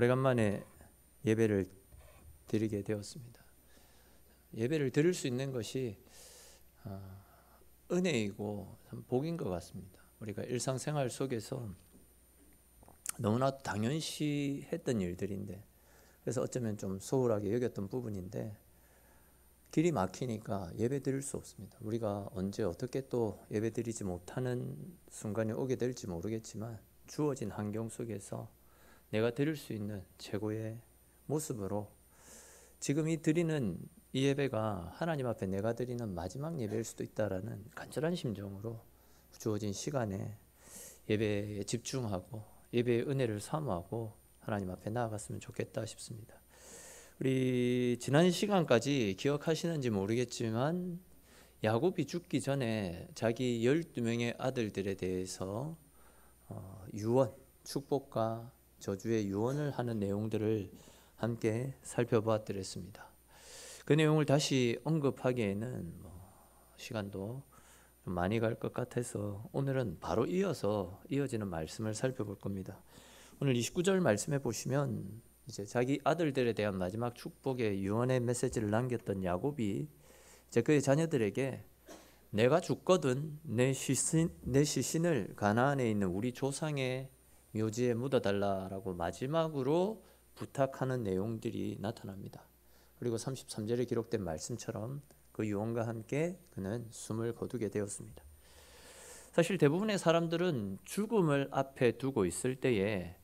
오래간만에 예배를 드리게 되었습니다. 예배를 드릴 수 있는 것이 은혜이고 참 복인 것 같습니다. 우리가 일상생활 속에서 너무나 당연시 했던 일들인데, 그래서 어쩌면 좀 소홀하게 여겼던 부분인데, 길이 막히니까 예배 드릴 수 없습니다. 우리가 언제 어떻게 또 예배 드리지 못하는 순간이 오게 될지 모르겠지만, 주어진 환경 속에서 내가 드릴 수 있는 최고의 모습으로 지금 이 드리는 이 예배가 하나님 앞에 내가 드리는 마지막 예배일 수도 있다라는 간절한 심정으로 주어진 시간에 예배에 집중하고 예배의 은혜를 사모하고 하나님 앞에 나아갔으면 좋겠다 싶습니다. 우리 지난 시간까지 기억하시는지 모르겠지만, 야곱이 죽기 전에 자기 12명의 아들들에 대해서 유언, 축복과 저주의 유언을 하는 내용들을 함께 살펴보았더랬습니다. 그 내용을 다시 언급하기에는 시간도 좀 많이 갈 것 같아서 오늘은 바로 이어지는 말씀을 살펴볼 겁니다. 오늘 29절 말씀에 보시면 이제 자기 아들들에 대한 마지막 축복의 유언의 메시지를 남겼던 야곱이 이제 그의 자녀들에게 내가 죽거든 내 시신을 가나안에 있는 우리 조상의 묘지에 묻어달라라고 마지막으로 부탁하는 내용들이 나타납니다. 그리고 33절에 기록된 말씀처럼 그 유언과 함께 그는 숨을 거두게 되었습니다. 사실 대부분의 사람들은 죽음을 앞에 두고 있을 때에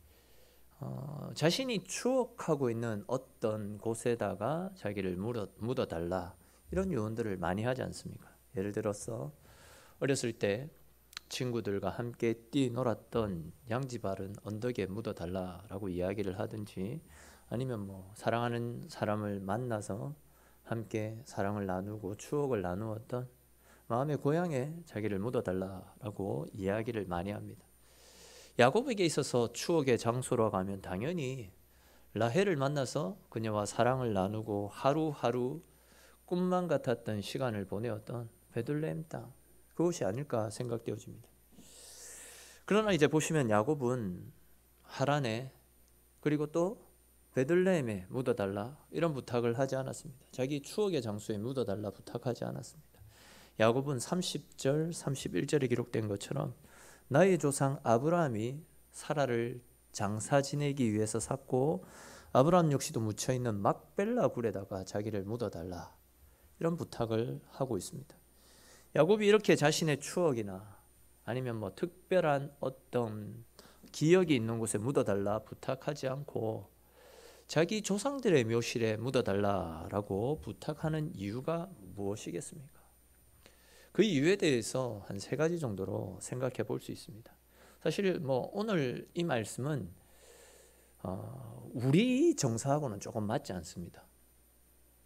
자신이 추억하고 있는 어떤 곳에다가 자기를 묻어달라, 이런 유언들을 많이 하지 않습니까? 예를 들어서 어렸을 때 친구들과 함께 뛰놀았던 양지바른 언덕에 묻어달라라고 이야기를 하든지, 아니면 사랑하는 사람을 만나서 함께 사랑을 나누고 추억을 나누었던 마음의 고향에 자기를 묻어달라라고 이야기를 많이 합니다. 야곱에게 있어서 추억의 장소로 가면 당연히 라헬을 만나서 그녀와 사랑을 나누고 하루하루 꿈만 같았던 시간을 보내었던 베들레헴 땅, 그것이 아닐까 생각되어집니다. 그러나 이제 보시면 야곱은 하란에, 그리고 또 베들레헴에 묻어달라, 이런 부탁을 하지 않았습니다. 자기 추억의 장소에 묻어달라 부탁하지 않았습니다. 야곱은 30절 31절에 기록된 것처럼 나의 조상 아브라함이 사라를 장사 지내기 위해서 샀고, 아브라함 역시도 묻혀있는 막벨라 굴에다가 자기를 묻어달라, 이런 부탁을 하고 있습니다. 야곱이 이렇게 자신의 추억이나 아니면 특별한 어떤 기억이 있는 곳에 묻어달라 부탁하지 않고 자기 조상들의 묘실에 묻어달라라고 부탁하는 이유가 무엇이겠습니까? 그 이유에 대해서 한 3가지 정도로 생각해 볼 수 있습니다. 사실 오늘 이 말씀은 우리 정서하고는 조금 맞지 않습니다.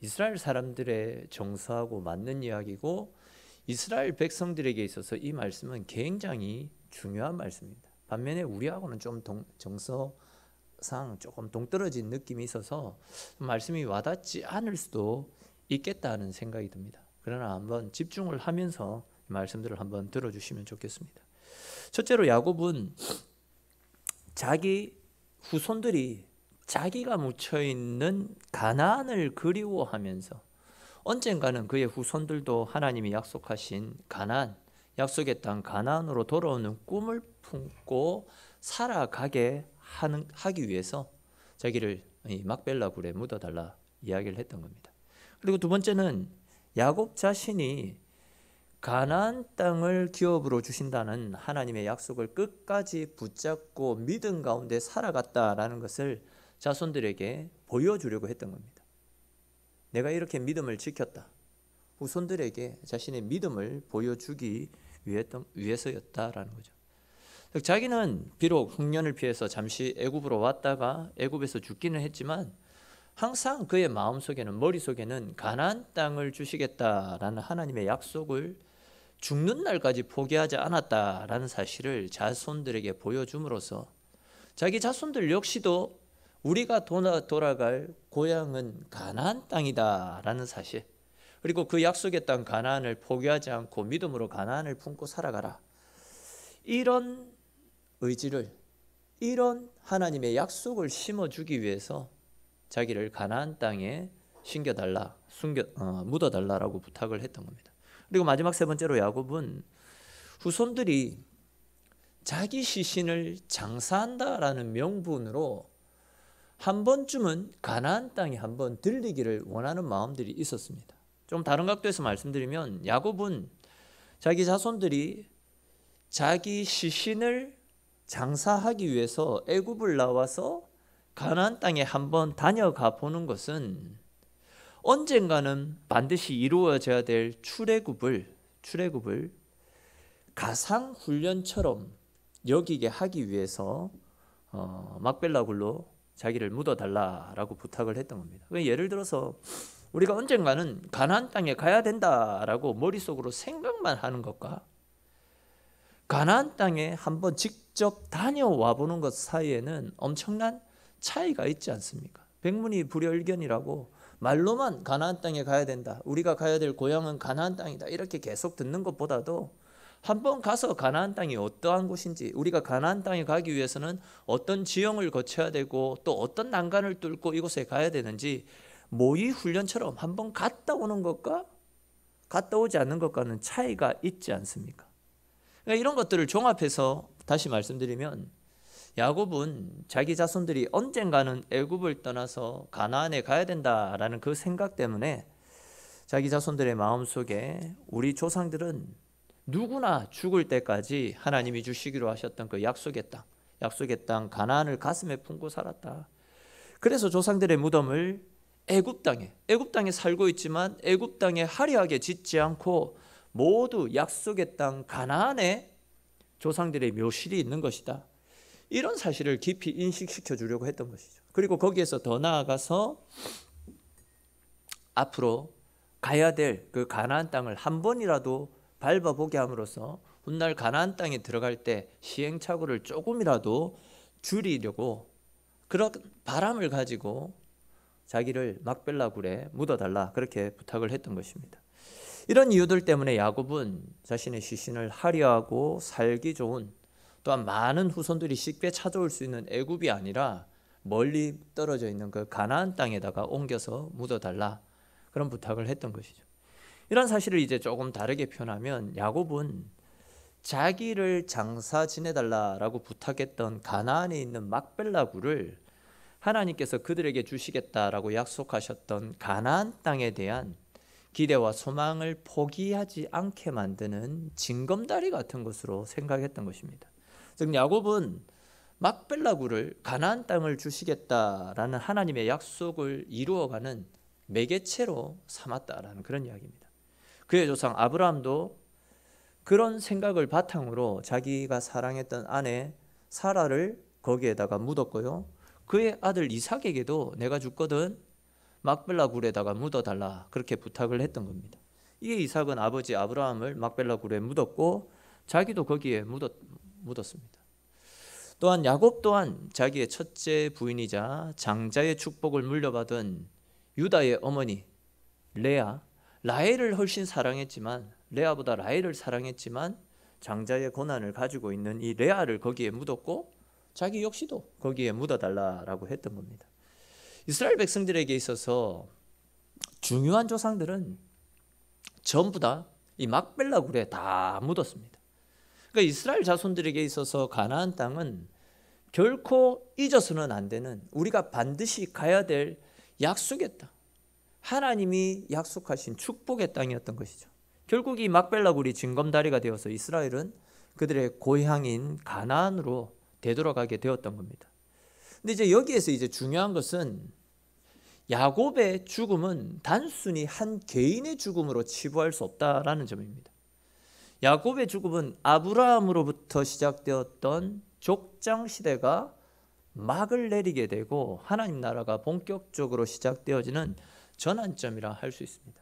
이스라엘 사람들의 정서하고 맞는 이야기고, 이스라엘 백성들에게 있어서 이 말씀은 굉장히 중요한 말씀입니다. 반면에 우리하고는 좀 정서상 조금 동떨어진 느낌이 있어서 말씀이 와닿지 않을 수도 있겠다는 생각이 듭니다. 그러나 한번 집중을 하면서 말씀들을 한번 들어주시면 좋겠습니다. 첫째로 야곱은 자기 후손들이 자기가 묻혀있는 가나안을 그리워하면서 언젠가는 그의 후손들도 하나님이 약속하신 가나안, 약속의 땅 가나안으로 돌아오는 꿈을 품고 살아가게 하기 위해서 자기를 이 막벨라 굴에 묻어달라 이야기를 했던 겁니다. 그리고 두 번째는 야곱 자신이 가나안 땅을 기업으로 주신다는 하나님의 약속을 끝까지 붙잡고 믿음 가운데 살아갔다라는 것을 자손들에게 보여주려고 했던 겁니다. 내가 이렇게 믿음을 지켰다, 후손들에게 자신의 믿음을 보여주기 위해서였다라는 거죠. 자기는 비록 흉년을 피해서 잠시 애굽으로 왔다가 애굽에서 죽기는 했지만, 항상 그의 마음속에는, 머릿속에는 가나안 땅을 주시겠다라는 하나님의 약속을 죽는 날까지 포기하지 않았다라는 사실을 자손들에게 보여줌으로써 자기 자손들 역시도 우리가 돌아갈 고향은 가나안 땅이다라는 사실, 그리고 그 약속의 땅 가나안을 포기하지 않고 믿음으로 가나안을 품고 살아가라, 이런 의지를 이런 하나님의 약속을 심어주기 위해서 자기를 가나안 땅에 심겨달라, 묻어달라라고 부탁을 했던 겁니다. 그리고 마지막 세 번째로 야곱은 후손들이 자기 시신을 장사한다라는 명분으로 한 번쯤은 가나안 땅에 한번 들리기를 원하는 마음들이 있었습니다. 좀 다른 각도에서 말씀드리면 야곱은 자기 자손들이 자기 시신을 장사하기 위해서 애굽을 나와서 가나안 땅에 한번 다녀가 보는 것은 언젠가는 반드시 이루어져야 될 출애굽을 가상 훈련처럼 여기게 하기 위해서 막벨라 굴로 자기를 묻어달라라고 부탁을 했던 겁니다. 예를 들어서 우리가 언젠가는 가나안 땅에 가야 된다라고 머릿속으로 생각만 하는 것과 가나안 땅에 한번 직접 다녀와 보는 것 사이에는 엄청난 차이가 있지 않습니까? 백문이 불여일견이라고 말로만 가나안 땅에 가야 된다, 우리가 가야 될 고향은 가나안 땅이다, 이렇게 계속 듣는 것보다도 한번 가서 가나안 땅이 어떠한 곳인지, 우리가 가나안 땅에 가기 위해서는 어떤 지형을 거쳐야 되고 또 어떤 난간을 뚫고 이곳에 가야 되는지 모의 훈련처럼 한번 갔다 오는 것과 갔다 오지 않는 것과는 차이가 있지 않습니까? 그러니까 이런 것들을 종합해서 다시 말씀드리면 야곱은 자기 자손들이 언젠가는 애굽을 떠나서 가나안에 가야 된다라는 그 생각 때문에 자기 자손들의 마음속에 우리 조상들은 누구나 죽을 때까지 하나님이 주시기로 하셨던 그 약속의 땅 가나안을 가슴에 품고 살았다. 그래서 조상들의 무덤을 애굽 땅에 살고 있지만 애굽 땅에 화려하게 짓지 않고 모두 약속의 땅 가나안에 조상들의 묘실이 있는 것이다. 이런 사실을 깊이 인식시켜 주려고 했던 것이죠. 그리고 거기에서 더 나아가서 앞으로 가야 될 그 가나안 땅을 한 번이라도 밟아보게 함으로써 훗날 가나안 땅에 들어갈 때 시행착오를 조금이라도 줄이려고 그런 바람을 가지고 자기를 막벨라 굴에 묻어달라, 그렇게 부탁을 했던 것입니다. 이런 이유들 때문에 야곱은 자신의 시신을 화려하고 살기 좋은, 또한 많은 후손들이 쉽게 찾아올 수 있는 애굽이 아니라 멀리 떨어져 있는 그 가나안 땅에다가 옮겨서 묻어달라, 그런 부탁을 했던 것이죠. 이런 사실을 이제 조금 다르게 표현하면 야곱은 자기를 장사 지내달라라고 부탁했던 가나안에 있는 막벨라 굴을 하나님께서 그들에게 주시겠다라고 약속하셨던 가나안 땅에 대한 기대와 소망을 포기하지 않게 만드는 징검다리 같은 것으로 생각했던 것입니다. 즉 야곱은 막벨라 굴을, 가나안 땅을 주시겠다라는 하나님의 약속을 이루어가는 매개체로 삼았다라는 그런 이야기입니다. 그의 조상 아브라함도 그런 생각을 바탕으로 자기가 사랑했던 아내 사라를 거기에다가 묻었고요, 그의 아들 이삭에게도 내가 죽거든 막벨라 굴에다가 묻어달라, 그렇게 부탁을 했던 겁니다. 이에 이삭은 아버지 아브라함을 막벨라 굴에 묻었고 자기도 거기에 묻었습니다. 또한 야곱 또한 자기의 첫째 부인이자 장자의 축복을 물려받은 유다의 어머니 라헬을 훨씬 사랑했지만, 레아보다 라헬을 사랑했지만 장자의 고난을 가지고 있는 이 레아를 거기에 묻었고 자기 역시도 거기에 묻어달라라고 했던 겁니다. 이스라엘 백성들에게 있어서 중요한 조상들은 전부 다 이 막벨라 굴에 다 묻었습니다. 그러니까 이스라엘 자손들에게 있어서 가나안 땅은 결코 잊어서는 안 되는, 우리가 반드시 가야 될 약속의 땅, 하나님이 약속하신 축복의 땅이었던 것이죠. 결국 이 막벨라 굴이 징검다리가 되어서 이스라엘은 그들의 고향인 가나안으로 되돌아가게 되었던 겁니다. 근데 이제 여기에서 이제 중요한 것은 야곱의 죽음은 단순히 한 개인의 죽음으로 치부할 수 없다라는 점입니다. 야곱의 죽음은 아브라함으로부터 시작되었던 족장 시대가 막을 내리게 되고 하나님 나라가 본격적으로 시작되어지는 전환점이라 할 수 있습니다.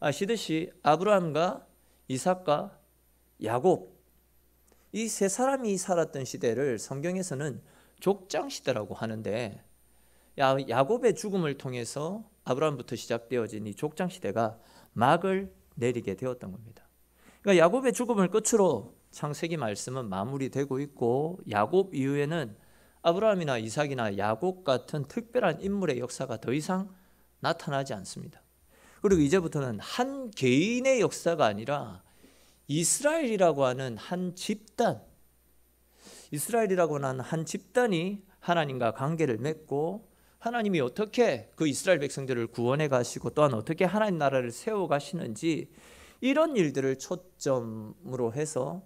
아시듯이 아브라함과 이삭과 야곱, 이 세 사람이 살았던 시대를 성경에서는 족장 시대라고 하는데, 야곱의 죽음을 통해서 아브라함부터 시작되어진 이 족장 시대가 막을 내리게 되었던 겁니다. 그러니까 야곱의 죽음을 끝으로 창세기 말씀은 마무리되고 있고, 야곱 이후에는 아브라함이나 이삭이나 야곱 같은 특별한 인물의 역사가 더 이상 나타나지 않습니다. 그리고 이제부터는 한 개인의 역사가 아니라 이스라엘이라고 하는 한 집단, 이스라엘이라고 하는 한 집단이 하나님과 관계를 맺고 하나님이 어떻게 그 이스라엘 백성들을 구원해 가시고 또한 어떻게 하나님 나라를 세워 가시는지 이런 일들을 초점으로 해서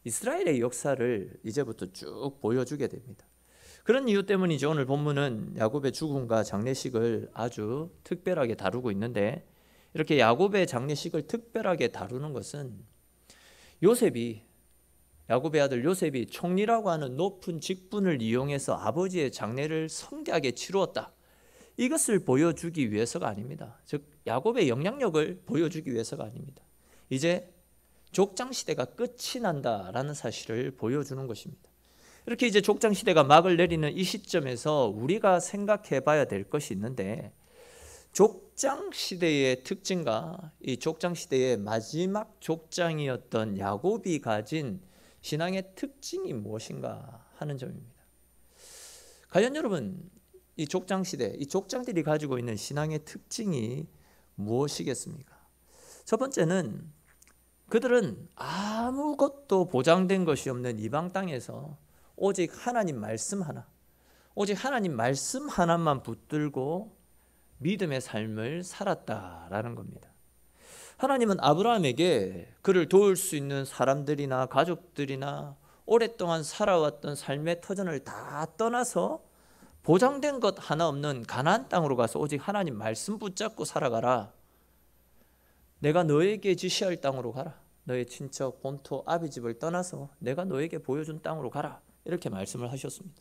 이스라엘의 역사를 이제부터 쭉 보여주게 됩니다. 그런 이유 때문이죠. 오늘 본문은 야곱의 죽음과 장례식을 아주 특별하게 다루고 있는데, 이렇게 야곱의 장례식을 특별하게 다루는 것은 야곱의 아들 요셉이 총리라고 하는 높은 직분을 이용해서 아버지의 장례를 성대하게 치루었다, 이것을 보여주기 위해서가 아닙니다. 즉 야곱의 영향력을 보여주기 위해서가 아닙니다. 이제 족장시대가 끝이 난다라는 사실을 보여주는 것입니다. 이렇게 이제 족장시대가 막을 내리는 이 시점에서 우리가 생각해 봐야 될 것이 있는데, 족장시대의 특징과 이 족장시대의 마지막 족장이었던 야곱이 가진 신앙의 특징이 무엇인가 하는 점입니다. 과연 여러분, 이 족장시대, 이 족장들이 가지고 있는 신앙의 특징이 무엇이겠습니까? 첫 번째는 그들은 아무것도 보장된 것이 없는 이방 땅에서 오직 하나님 말씀 하나, 오직 하나님 말씀 하나만 붙들고 믿음의 삶을 살았다라는 겁니다. 하나님은 아브라함에게 그를 도울 수 있는 사람들이나 가족들이나 오랫동안 살아왔던 삶의 터전을 다 떠나서 보장된 것 하나 없는 가나안 땅으로 가서 오직 하나님 말씀 붙잡고 살아가라. 내가 너에게 지시할 땅으로 가라. 너의 친척, 본토, 아비 집을 떠나서 내가 너에게 보여준 땅으로 가라. 이렇게 말씀을 하셨습니다.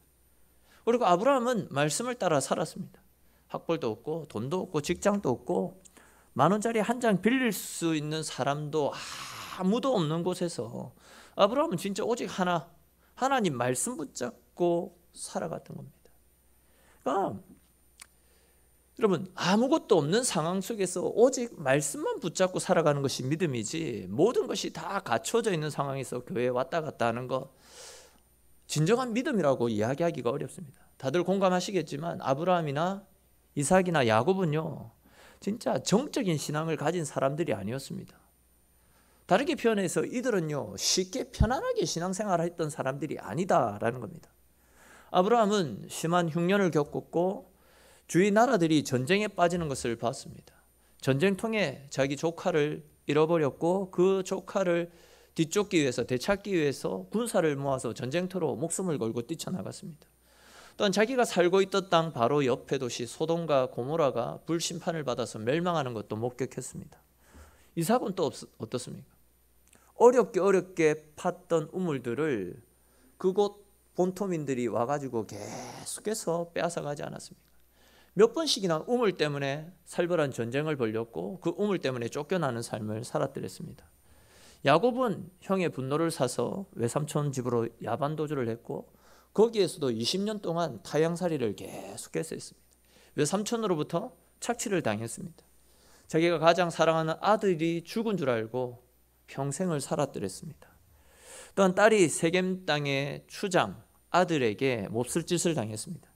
그리고 아브라함은 말씀을 따라 살았습니다. 학벌도 없고 돈도 없고 직장도 없고 10,000원짜리 한 장 빌릴 수 있는 사람도 아무도 없는 곳에서 아브라함은 진짜 오직 하나님 말씀 붙잡고 살아갔던 겁니다. 그러니까 여러분, 아무것도 없는 상황 속에서 오직 말씀만 붙잡고 살아가는 것이 믿음이지, 모든 것이 다 갖춰져 있는 상황에서 교회에 왔다 갔다 하는 것, 진정한 믿음이라고 이야기하기가 어렵습니다. 다들 공감하시겠지만 아브라함이나 이삭이나 야곱은요, 진짜 정적인 신앙을 가진 사람들이 아니었습니다. 다르게 표현해서 이들은요, 쉽게 편안하게 신앙생활을 했던 사람들이 아니다라는 겁니다. 아브라함은 심한 흉년을 겪었고 주위 나라들이 전쟁에 빠지는 것을 봤습니다. 전쟁통에 자기 조카를 잃어버렸고 그 조카를 뒤쫓기 위해서, 되찾기 위해서 군사를 모아서 전쟁터로 목숨을 걸고 뛰쳐나갔습니다. 또한 자기가 살고 있던 땅 바로 옆에 도시 소돔과 고모라가 불심판을 받아서 멸망하는 것도 목격했습니다. 이삭은 또 어떻습니까? 어렵게 팠던 우물들을 그곳 본토민들이 와가지고 계속해서 빼앗아가지 않았습니까? 몇 번씩이나 우물 때문에 살벌한 전쟁을 벌였고 그 우물 때문에 쫓겨나는 삶을 살았더랬습니다. 야곱은 형의 분노를 사서 외삼촌 집으로 야반도주를 했고 거기에서도 20년 동안 타향살이를 계속해서 했습니다. 외삼촌으로부터 착취를 당했습니다. 자기가 가장 사랑하는 아들이 죽은 줄 알고 평생을 살았더랬습니다. 또한 딸이 세겜 땅의 추장 아들에게 몹쓸 짓을 당했습니다.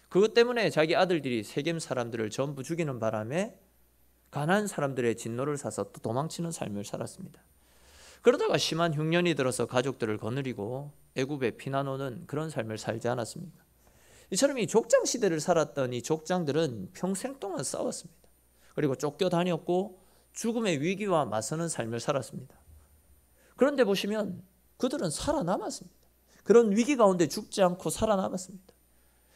그것 때문에 자기 아들들이 세겜 사람들을 전부 죽이는 바람에 가나안 사람들의 진노를 사서 또 도망치는 삶을 살았습니다. 그러다가 심한 흉년이 들어서 가족들을 거느리고 애굽에 피난 오는 그런 삶을 살지 않았습니까? 이처럼 이 족장 시대를 살았던 이 족장들은 평생 동안 싸웠습니다. 그리고 쫓겨다녔고 죽음의 위기와 맞서는 삶을 살았습니다. 그런데 보시면 그들은 살아남았습니다. 그런 위기 가운데 죽지 않고 살아남았습니다.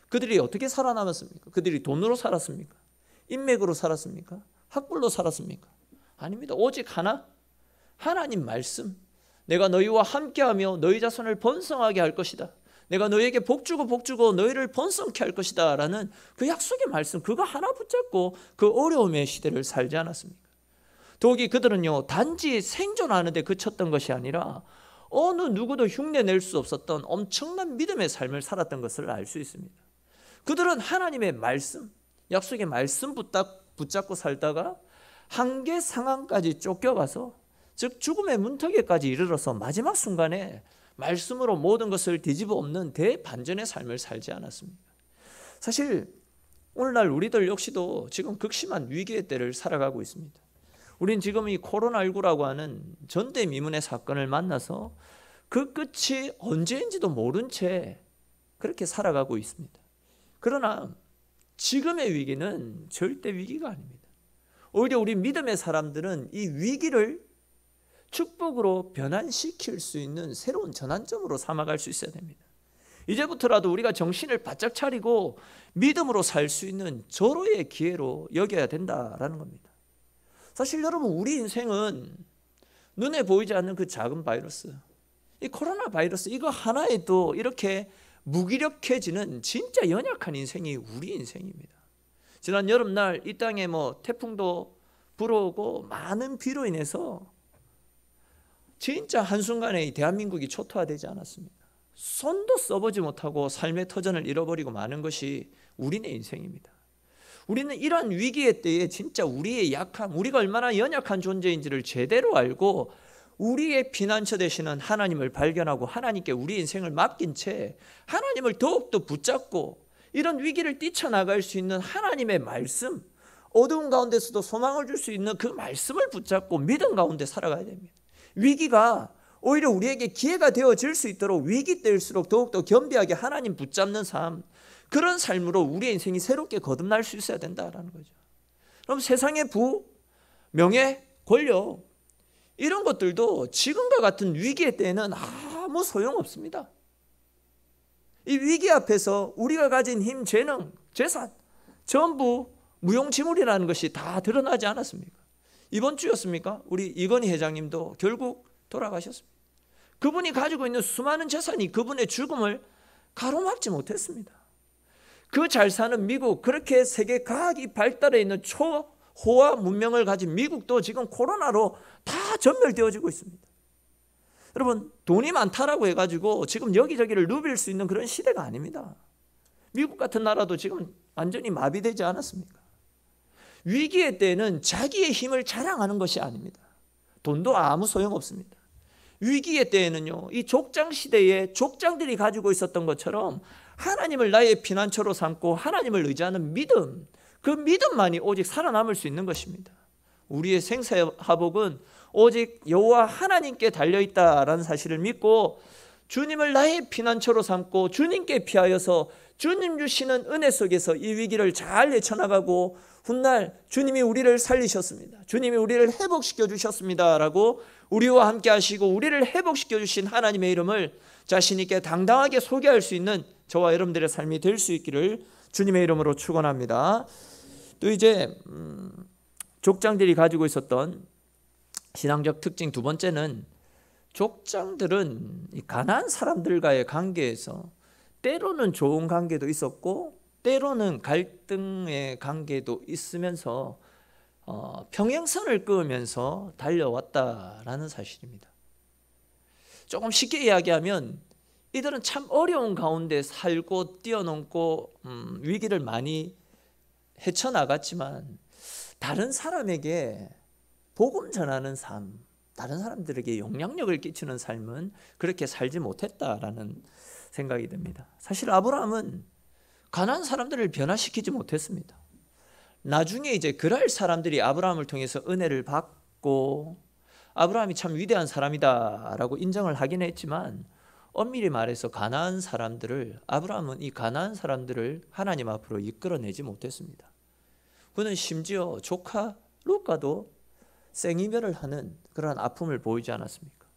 그들이 어떻게 살아남았습니까? 그들이 돈으로 살았습니까? 인맥으로 살았습니까? 학벌로 살았습니까? 아닙니다. 오직 하나님 말씀, 내가 너희와 함께하며 너희 자손을 번성하게 할 것이다. 내가 너희에게 복주고 너희를 번성케 할 것이다 라는 그 약속의 말씀, 그거 하나 붙잡고 그 어려움의 시대를 살지 않았습니까? 더욱이 그들은요, 단지 생존하는 데 그쳤던 것이 아니라 어느 누구도 흉내낼 수 없었던 엄청난 믿음의 삶을 살았던 것을 알 수 있습니다. 그들은 하나님의 말씀, 약속의 말씀 붙잡고 살다가 한계 상황까지 쫓겨가서 즉 죽음의 문턱에까지 이르러서 마지막 순간에 말씀으로 모든 것을 뒤집어 엎는 대반전의 삶을 살지 않았습니까? 사실 오늘날 우리들 역시도 지금 극심한 위기의 때를 살아가고 있습니다. 우린 지금 이 코로나19라고 하는 전대미문의 사건을 만나서 그 끝이 언제인지도 모른 채 그렇게 살아가고 있습니다. 그러나 지금의 위기는 절대 위기가 아닙니다. 오히려 우리 믿음의 사람들은 이 위기를 축복으로 변환시킬 수 있는 새로운 전환점으로 삼아갈 수 있어야 됩니다. 이제부터라도 우리가 정신을 바짝 차리고 믿음으로 살 수 있는 절호의 기회로 여겨야 된다라는 겁니다. 사실 여러분, 우리 인생은 눈에 보이지 않는 그 작은 바이러스, 이 코로나 바이러스 이거 하나에도 이렇게 무기력해지는 진짜 연약한 인생이 우리 인생입니다. 지난 여름날 이 땅에 태풍도 불어오고 많은 비로 인해서 진짜 한순간에 이 대한민국이 초토화되지 않았습니까? 손도 써보지 못하고 삶의 터전을 잃어버리고 마는 것이 우리네 인생입니다. 우리는 이러한 위기의 때에 진짜 우리의 약함, 우리가 얼마나 연약한 존재인지를 제대로 알고 우리의 피난처 되시는 하나님을 발견하고 하나님께 우리 인생을 맡긴 채 하나님을 더욱더 붙잡고 이런 위기를 뛰쳐나갈 수 있는 하나님의 말씀, 어두운 가운데서도 소망을 줄 수 있는 그 말씀을 붙잡고 믿음 가운데 살아가야 됩니다. 위기가 오히려 우리에게 기회가 되어질 수 있도록 위기 때일수록 더욱더 겸비하게 하나님 붙잡는 삶, 그런 삶으로 우리의 인생이 새롭게 거듭날 수 있어야 된다는 거죠. 그럼 세상의 부, 명예, 권력 이런 것들도 지금과 같은 위기의 때에는 아무 소용없습니다. 이 위기 앞에서 우리가 가진 힘, 재능, 재산 전부 무용지물이라는 것이 다 드러나지 않았습니까? 이번 주였습니까? 우리 이건희 회장님도 결국 돌아가셨습니다. 그분이 가지고 있는 수많은 재산이 그분의 죽음을 가로막지 못했습니다. 그 잘 사는 미국, 그렇게 세계 과학이 발달해 있는 초호화 문명을 가진 미국도 지금 코로나로 다 전멸되어지고 있습니다. 여러분, 돈이 많다라고 해가지고 지금 여기저기를 누빌 수 있는 그런 시대가 아닙니다. 미국 같은 나라도 지금 완전히 마비되지 않았습니까? 위기의 때는 자기의 힘을 자랑하는 것이 아닙니다. 돈도 아무 소용없습니다. 위기의 때에는요, 이 족장 시대에 족장들이 가지고 있었던 것처럼 하나님을 나의 피난처로 삼고 하나님을 의지하는 믿음, 그 믿음만이 오직 살아남을 수 있는 것입니다. 우리의 생사화복은 오직 여호와 하나님께 달려있다라는 사실을 믿고 주님을 나의 피난처로 삼고 주님께 피하여서 주님 주시는 은혜 속에서 이 위기를 잘 헤쳐나가고 훗날 주님이 우리를 살리셨습니다. 주님이 우리를 회복시켜 주셨습니다 라고 우리와 함께 하시고 우리를 회복시켜 주신 하나님의 이름을 자신 있게 당당하게 소개할 수 있는 저와 여러분들의 삶이 될 수 있기를 주님의 이름으로 축원합니다. 또 이제 족장들이 가지고 있었던 신앙적 특징 두 번째는, 족장들은 가나안 사람들과의 관계에서 때로는 좋은 관계도 있었고 때로는 갈등의 관계도 있으면서 평행선을 그으면서 달려왔다라는 사실입니다. 조금 쉽게 이야기하면 이들은 참 어려운 가운데 살고 뛰어넘고 위기를 많이 헤쳐나갔지만 다른 사람에게 복음 전하는 삶, 다른 사람들에게 영향력을 끼치는 삶은 그렇게 살지 못했다라는 생각이 듭니다. 사실 아브라함은 가나안 사람들을 변화시키지 못했습니다. 나중에 이제 그랄 사람들이 아브라함을 통해서 은혜를 받고 아브라함이 참 위대한 사람이다라고 인정을 하긴 했지만, 엄밀히 말해서 가나안 사람들을, 아브라함은 이 가나안 사람들을 하나님 앞으로 이끌어내지 못했습니다. 그는 심지어 조카 룻과도 생이별을 하는 그런 아픔을 보이지 않았습니까?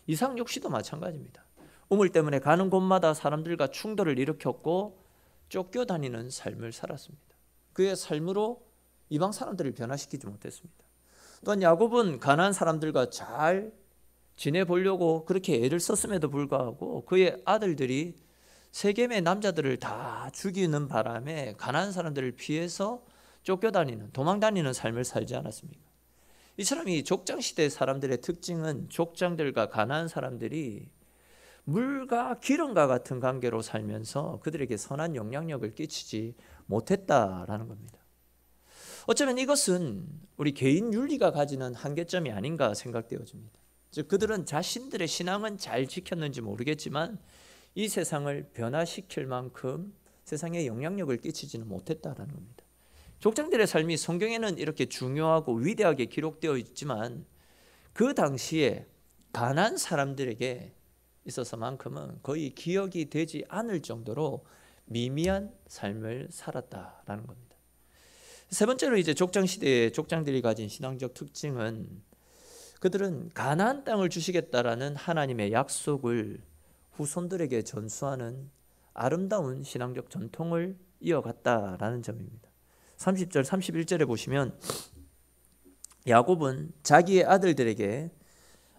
이삭 역시도 마찬가지입니다. 우물 때문에 가는 곳마다 사람들과 충돌을 일으켰고 쫓겨다니는 삶을 살았습니다. 그의 삶으로 이방 사람들을 변화시키지 못했습니다. 또한 야곱은 가나안 사람들과 잘 지내보려고 그렇게 애를 썼음에도 불구하고 그의 아들들이 세겜의 남자들을 다 죽이는 바람에 가나안 사람들을 피해서 쫓겨다니는, 도망다니는 삶을 살지 않았습니까? 이처럼 이 족장시대 사람들의 특징은 족장들과 가나안 사람들이 물과 기름과 같은 관계로 살면서 그들에게 선한 영향력을 끼치지 못했다라는 겁니다. 어쩌면 이것은 우리 개인 윤리가 가지는 한계점이 아닌가 생각되어집니다. 즉 그들은 자신들의 신앙은 잘 지켰는지 모르겠지만 이 세상을 변화시킬 만큼 세상에 영향력을 끼치지는 못했다라는 겁니다. 족장들의 삶이 성경에는 이렇게 중요하고 위대하게 기록되어 있지만 그 당시에 가난한 사람들에게 있어서만큼은 거의 기억이 되지 않을 정도로 미미한 삶을 살았다라는 겁니다. 세 번째로 이제 족장 시대의 족장들이 가진 신앙적 특징은 그들은 가나안 땅을 주시겠다라는 하나님의 약속을 후손들에게 전수하는 아름다운 신앙적 전통을 이어갔다라는 점입니다. 30절 31절에 보시면 야곱은 자기의 아들들에게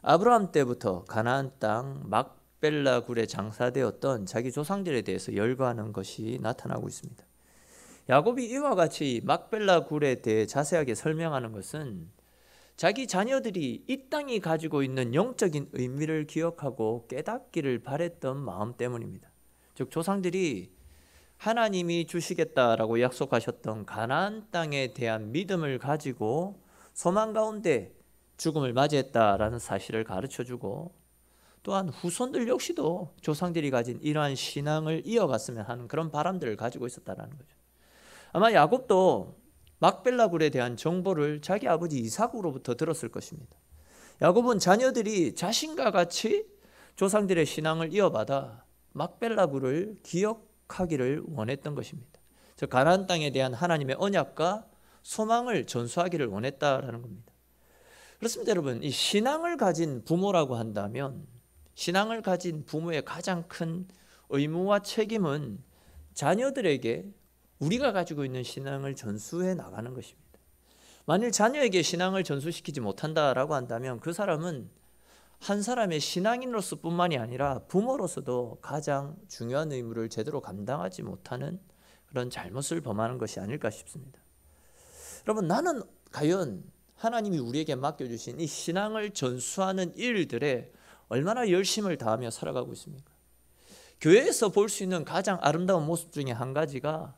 아브라함 때부터 가나안 땅 막벨라 굴에 장사되었던 자기 조상들에 대해서 열거하는 것이 나타나고 있습니다. 야곱이 이와 같이 막벨라 굴에 대해 자세하게 설명하는 것은 자기 자녀들이 이 땅이 가지고 있는 영적인 의미를 기억하고 깨닫기를 바랬던 마음 때문입니다. 즉 조상들이 하나님이 주시겠다라고 약속하셨던 가나안 땅에 대한 믿음을 가지고 소망 가운데 죽음을 맞이했다라는 사실을 가르쳐주고 또한 후손들 역시도 조상들이 가진 이러한 신앙을 이어갔으면 하는 그런 바람들을 가지고 있었다는 거죠. 아마 야곱도 막벨라 굴에 대한 정보를 자기 아버지 이삭으로부터 들었을 것입니다. 야곱은 자녀들이 자신과 같이 조상들의 신앙을 이어받아 막벨라 굴을 기억하기를 원했던 것입니다. 즉 가나안 땅에 대한 하나님의 언약과 소망을 전수하기를 원했다라는 겁니다. 그렇습니다, 여러분. 이 신앙을 가진 부모라고 한다면 신앙을 가진 부모의 가장 큰 의무와 책임은 자녀들에게 우리가 가지고 있는 신앙을 전수해 나가는 것입니다. 만일 자녀에게 신앙을 전수시키지 못한다라고 한다면 그 사람은 한 사람의 신앙인으로서 뿐만이 아니라 부모로서도 가장 중요한 의무를 제대로 감당하지 못하는 그런 잘못을 범하는 것이 아닐까 싶습니다. 여러분, 나는 과연 하나님이 우리에게 맡겨주신 이 신앙을 전수하는 일들에 얼마나 열심을 다하며 살아가고 있습니까? 교회에서 볼 수 있는 가장 아름다운 모습 중에 한 가지가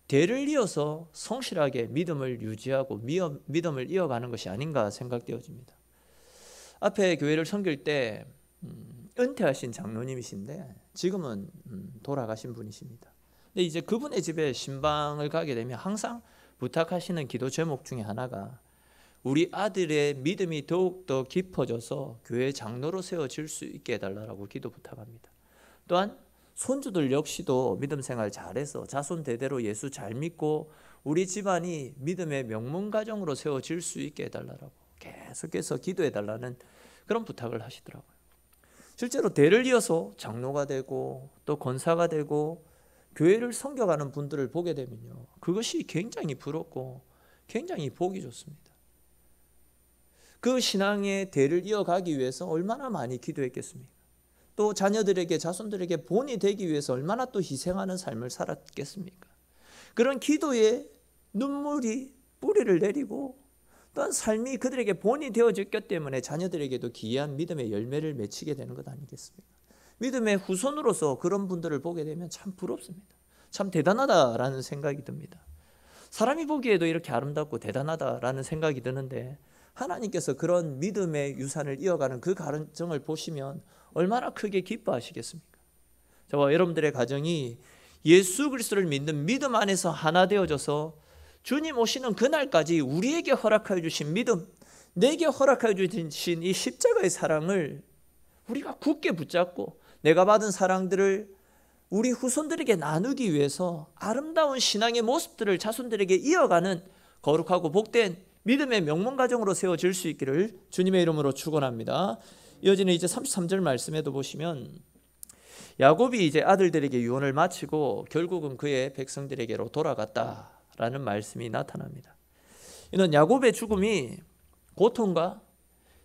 대를 이어서 성실하게 믿음을 유지하고 믿음을 이어가는 것이 아닌가 생각되어집니다. 앞에 교회를 섬길 때 은퇴하신 장로님이신데 지금은 돌아가신 분이십니다. 근데 이제 그분의 집에 신방을 가게 되면 항상 부탁하시는 기도 제목 중에 하나가 우리 아들의 믿음이 더욱더 깊어져서 교회 장로로 세워질 수 있게 해달라고 기도 부탁합니다. 또한 손주들 역시도 믿음 생활 잘해서 자손 대대로 예수 잘 믿고 우리 집안이 믿음의 명문 가정으로 세워질 수 있게 해달라고 계속해서 기도해달라는 그런 부탁을 하시더라고요. 실제로 대를 이어서 장로가 되고 또 권사가 되고 교회를 섬겨가는 분들을 보게 되면요, 그것이 굉장히 부럽고 굉장히 보기 좋습니다. 그 신앙의 대를 이어가기 위해서 얼마나 많이 기도했겠습니까? 또 자녀들에게 자손들에게 본이 되기 위해서 얼마나 또 희생하는 삶을 살았겠습니까? 그런 기도에 눈물이 뿌리를 내리고 또한 삶이 그들에게 본이 되어졌기 때문에 자녀들에게도 기이한 믿음의 열매를 맺히게 되는 것 아니겠습니까? 믿음의 후손으로서 그런 분들을 보게 되면 참 부럽습니다. 참 대단하다라는 생각이 듭니다. 사람이 보기에도 이렇게 아름답고 대단하다라는 생각이 드는데 하나님께서 그런 믿음의 유산을 이어가는 그 가정을 보시면 얼마나 크게 기뻐하시겠습니까? 저와 여러분들의 가정이 예수 그리스도를 믿는 믿음 안에서 하나 되어져서 주님 오시는 그날까지 우리에게 허락하여 주신 믿음, 내게 허락하여 주신 이 십자가의 사랑을 우리가 굳게 붙잡고 내가 받은 사랑들을 우리 후손들에게 나누기 위해서 아름다운 신앙의 모습들을 자손들에게 이어가는 거룩하고 복된 믿음의 명문 가정으로 세워질 수 있기를 주님의 이름으로 축원합니다. 이어지는 이제 33절 말씀에도 보시면 야곱이 이제 아들들에게 유언을 마치고 결국은 그의 백성들에게로 돌아갔다라는 말씀이 나타납니다. 이는 야곱의 죽음이 고통과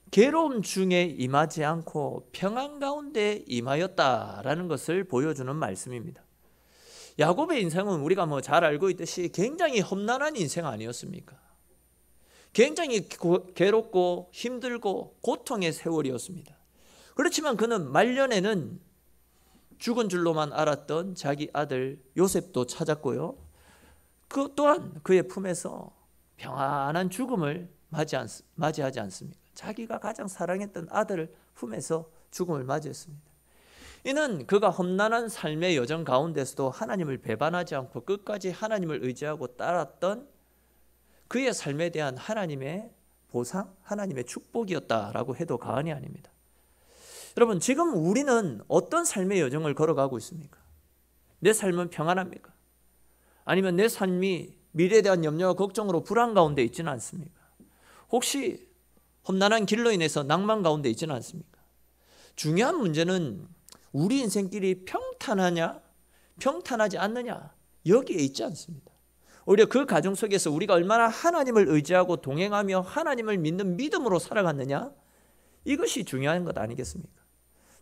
괴로움 중에 임하지 않고 평안 가운데 임하였다라는 것을 보여주는 말씀입니다. 야곱의 인생은 우리가 잘 알고 있듯이 굉장히 험난한 인생 아니었습니까? 굉장히 괴롭고 힘들고 고통의 세월이었습니다. 그렇지만 그는 말년에는 죽은 줄로만 알았던 자기 아들 요셉도 찾았고요, 그 또한 그의 품에서 평안한 죽음을 맞이하지 않습니까? 자기가 가장 사랑했던 아들 품에서 죽음을 맞이했습니다. 이는 그가 험난한 삶의 여정 가운데서도 하나님을 배반하지 않고 끝까지 하나님을 의지하고 따랐던 그의 삶에 대한 하나님의 보상, 하나님의 축복이었다라고 해도 과언이 아닙니다. 여러분, 지금 우리는 어떤 삶의 여정을 걸어가고 있습니까? 내 삶은 평안합니까? 아니면 내 삶이 미래에 대한 염려와 걱정으로 불안 가운데 있지는 않습니까? 혹시 험난한 길로 인해서 낭만 가운데 있지는 않습니까? 중요한 문제는 우리 인생길이 평탄하냐, 평탄하지 않느냐, 여기에 있지 않습니다. 오히려 그 가정 속에서 우리가 얼마나 하나님을 의지하고 동행하며 하나님을 믿는 믿음으로 살아갔느냐, 이것이 중요한 것 아니겠습니까?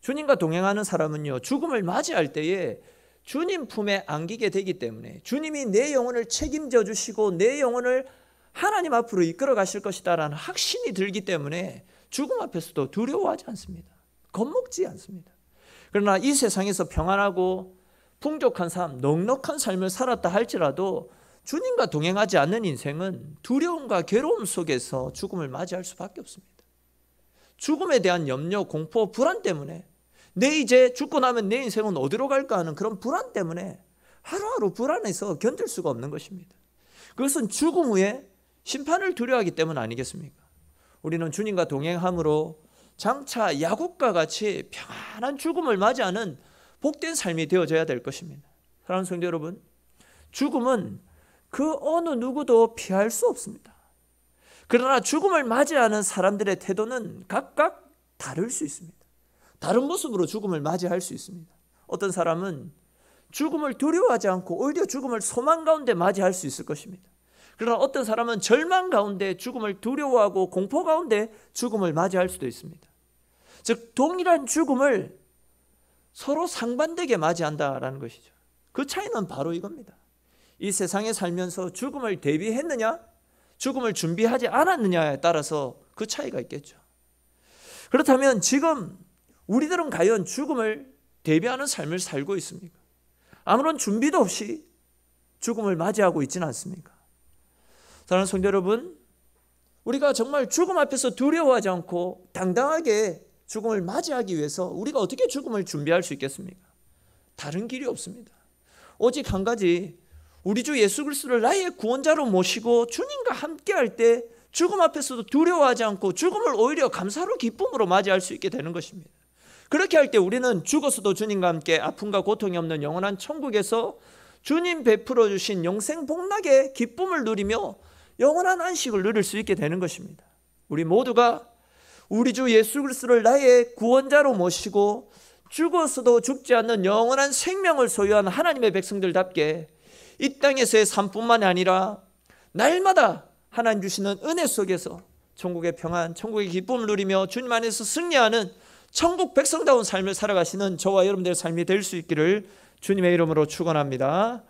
주님과 동행하는 사람은요, 죽음을 맞이할 때에 주님 품에 안기게 되기 때문에 주님이 내 영혼을 책임져 주시고 내 영혼을 하나님 앞으로 이끌어 가실 것이다라는 확신이 들기 때문에 죽음 앞에서도 두려워하지 않습니다. 겁먹지 않습니다. 그러나 이 세상에서 평안하고 풍족한 삶, 넉넉한 삶을 살았다 할지라도 주님과 동행하지 않는 인생은 두려움과 괴로움 속에서 죽음을 맞이할 수밖에 없습니다. 죽음에 대한 염려, 공포, 불안 때문에 내 이제 죽고 나면 내 인생은 어디로 갈까 하는 그런 불안 때문에 하루하루 불안해서 견딜 수가 없는 것입니다. 그것은 죽음 후에 심판을 두려워하기 때문 아니겠습니까? 우리는 주님과 동행함으로 장차 야곱과 같이 평안한 죽음을 맞이하는 복된 삶이 되어져야 될 것입니다. 사랑하는 성도 여러분, 죽음은 그 어느 누구도 피할 수 없습니다. 그러나 죽음을 맞이하는 사람들의 태도는 각각 다를 수 있습니다. 다른 모습으로 죽음을 맞이할 수 있습니다. 어떤 사람은 죽음을 두려워하지 않고 오히려 죽음을 소망 가운데 맞이할 수 있을 것입니다. 그러나 어떤 사람은 절망 가운데 죽음을 두려워하고 공포 가운데 죽음을 맞이할 수도 있습니다. 즉 동일한 죽음을 서로 상반되게 맞이한다라는 것이죠. 그 차이는 바로 이겁니다. 이 세상에 살면서 죽음을 대비했느냐, 죽음을 준비하지 않았느냐에 따라서 그 차이가 있겠죠. 그렇다면 지금 우리들은 과연 죽음을 대비하는 삶을 살고 있습니까? 아무런 준비도 없이 죽음을 맞이하고 있지는 않습니까? 사랑하는 성도 여러분, 우리가 정말 죽음 앞에서 두려워하지 않고 당당하게 죽음을 맞이하기 위해서 우리가 어떻게 죽음을 준비할 수 있겠습니까? 다른 길이 없습니다. 오직 한 가지, 우리 주 예수 그리스도를 나의 구원자로 모시고 주님과 함께할 때 죽음 앞에서도 두려워하지 않고 죽음을 오히려 감사로 기쁨으로 맞이할 수 있게 되는 것입니다. 그렇게 할 때 우리는 죽어서도 주님과 함께 아픔과 고통이 없는 영원한 천국에서 주님 베풀어 주신 영생 복락의 기쁨을 누리며 영원한 안식을 누릴 수 있게 되는 것입니다. 우리 모두가 우리 주 예수 그리스도를 나의 구원자로 모시고 죽어서도 죽지 않는 영원한 생명을 소유한 하나님의 백성들답게 이 땅에서의 삶뿐만 아니라 날마다 하나님 주시는 은혜 속에서 천국의 평안, 천국의 기쁨을 누리며 주님 안에서 승리하는 천국 백성다운 삶을 살아가시는 저와 여러분들의 삶이 될 수 있기를 주님의 이름으로 축원합니다.